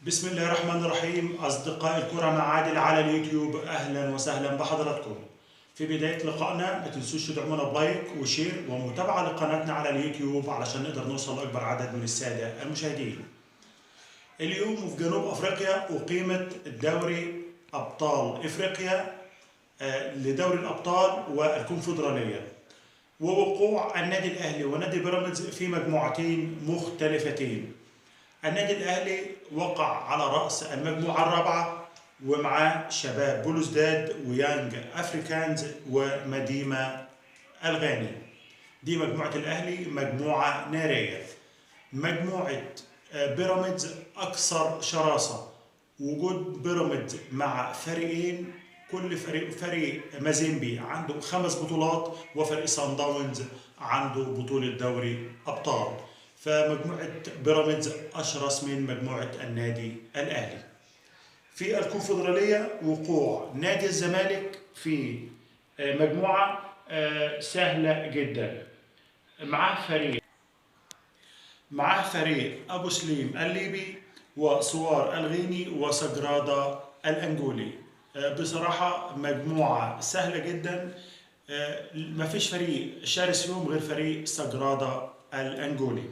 بسم الله الرحمن الرحيم. أصدقاء الكرة مع عادل على اليوتيوب، أهلا وسهلا بحضراتكم. في بداية لقائنا ما تنسوش تدعمونا بلايك وشير ومتابعة لقناتنا على اليوتيوب علشان نقدر نوصل لأكبر عدد من السادة المشاهدين. اليوم في جنوب أفريقيا أقيمت دوري أبطال إفريقيا لدوري الأبطال والكونفدرالية، ووقوع النادي الأهلي ونادي بيراميدز في مجموعتين مختلفتين. النادي الأهلي وقع على رأس المجموعة الرابعة ومعاه شباب بلوزداد ويانج أفريكانز ومديمة الغاني. دي مجموعة الأهلي مجموعة نارية. مجموعة بيراميدز أكثر شراسة. وجود بيراميدز مع فريقين، كل فريق مازيمبي عنده 5 بطولات، وفريق سان داونز عنده بطولة دوري أبطال. فمجموعة بيراميدز أشرس من مجموعة النادي الأهلي. في الكونفدرالية وقوع نادي الزمالك في مجموعة سهلة جدا. معاه فريق أبو سليم الليبي وصوار الغيني وسجرادا الأنجولي. بصراحة مجموعة سهلة جدا. ما فيش فريق شرس فيهم غير فريق سجرادا الأنجولي.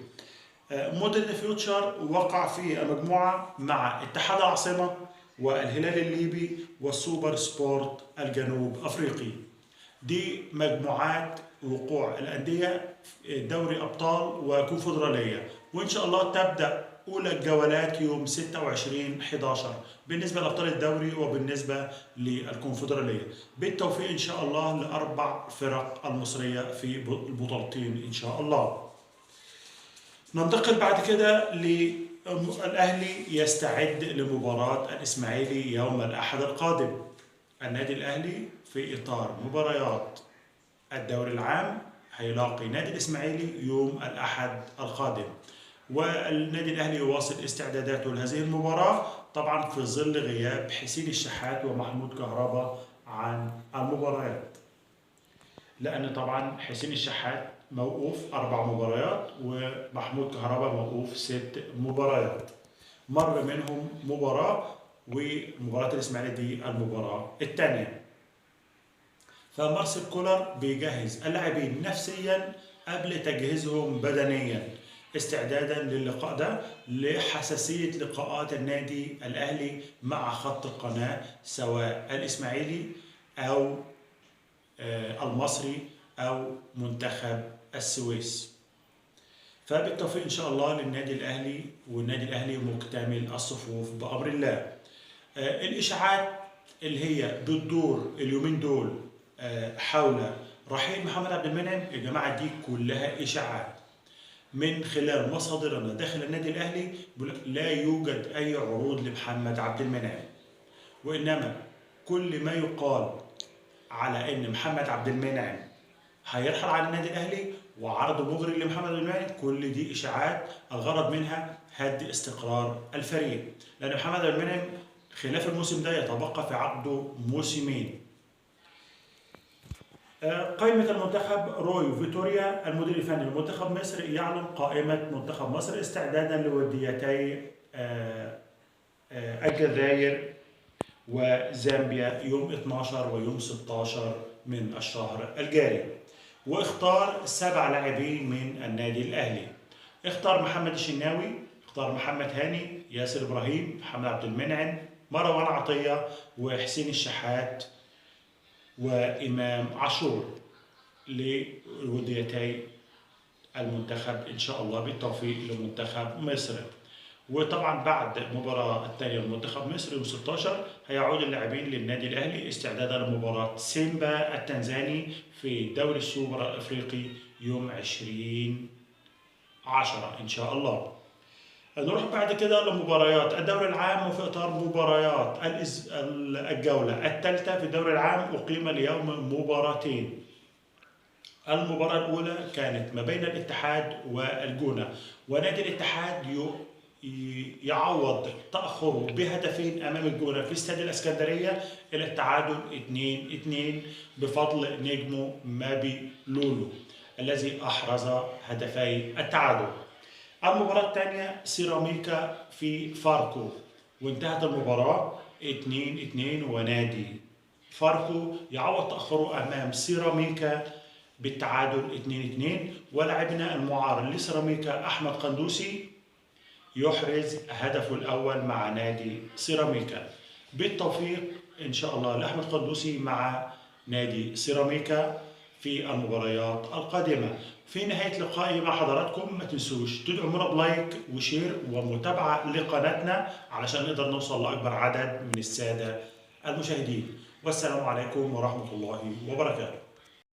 مودرن فيوتشر وقع في المجموعة مع اتحاد العاصمة والهلال الليبي والسوبر سبورت الجنوب أفريقي. دي مجموعات وقوع الأندية دوري أبطال وكونفدرالية، وإن شاء الله تبدأ أولى الجولات يوم 26/11 بالنسبة لأبطال الدوري وبالنسبة للكونفدرالية. بالتوفيق إن شاء الله لأربع فرق المصرية في البطولتين إن شاء الله. ننتقل بعد كده للأهلي يستعد لمباراة الإسماعيلي يوم الأحد القادم. النادي الأهلي في إطار مباريات الدوري العام هيلاقي نادي الإسماعيلي يوم الأحد القادم، والنادي الأهلي يواصل استعداداته لهذه المباراة طبعا في ظل غياب حسين الشحات ومحمود كهربا عن المباريات، لأن طبعا حسين الشحات موقوف 4 مباريات ومحمود كهربا موقوف 6 مباريات. مر منهم مباراة، ومباراة الإسماعيلي دي المباراة الثانية. فمارسيل كولر بيجهز اللاعبين نفسيا قبل تجهيزهم بدنيا استعدادا للقاء ده، لحساسية لقاءات النادي الأهلي مع خط القناة سواء الإسماعيلي أو المصري أو منتخب السويس. فبالتوفيق إن شاء الله للنادي الأهلي، والنادي الأهلي مكتمل الصفوف بأمر الله. الإشاعات اللي هي بتدور اليومين دول حول رحيل محمد عبد المنعم، يا جماعة دي كلها إشاعات من خلال مصادرنا داخل النادي الأهلي. لا يوجد أي عروض لمحمد عبد المنعم، وإنما كل ما يقال على ان محمد عبد المنعم هيرحل على النادي الاهلي وعرض مغري لمحمد عبد المنعم، كل دي اشاعات الغرض منها هد استقرار الفريق، لان محمد عبد المنعم خلاف الموسم ده يتبقى في عقده موسمين. قائمة المنتخب: روي فيتوريا المدير الفني لمنتخب مصر يعلن قائمة منتخب مصر استعدادا لوديتي الجزائر وزامبيا يوم 12 ويوم 16 من الشهر الجاري. واختار 7 لاعبين من النادي الأهلي. اختار محمد الشناوي، اختار محمد هاني، ياسر إبراهيم، محمد عبد المنعم، مروان عطية، وحسين الشحات، وإمام عاشور لوديتي المنتخب إن شاء الله. بالتوفيق لمنتخب مصر. وطبعا بعد المباراة الثانية لمنتخب مصر يوم 16 هيعود اللاعبين للنادي الأهلي استعدادا لمباراة سيمبا التنزاني في دوري السوبر الأفريقي يوم 20/10 إن شاء الله. نروح بعد كده لمباريات الدوري العام، وفي إطار مباريات الجولة الثالثة في الدوري العام أقيم اليوم مباراتين. المباراة الأولى كانت ما بين الاتحاد والجونة، ونادي الاتحاد يعوض تأخره بهدفين أمام الجونة في استاد الإسكندرية إلى التعادل 2-2 بفضل نجمه مابي لولو الذي أحرز هدفي التعادل. المباراة الثانية سيراميكا في فاركو وانتهت المباراة 2-2، ونادي فاركو يعوض تأخره أمام سيراميكا بالتعادل 2-2. ولعبنا المعار لسيراميكا أحمد قندوسي يحرز هدفه الأول مع نادي سيراميكا. بالتوفيق إن شاء الله لأحمد قندوسي مع نادي سيراميكا في المباريات القادمة. في نهاية لقائي مع حضراتكم ما تنسوش تدعمونا بلايك وشير ومتابعة لقناتنا علشان نقدر نوصل لأكبر عدد من السادة المشاهدين. والسلام عليكم ورحمة الله وبركاته.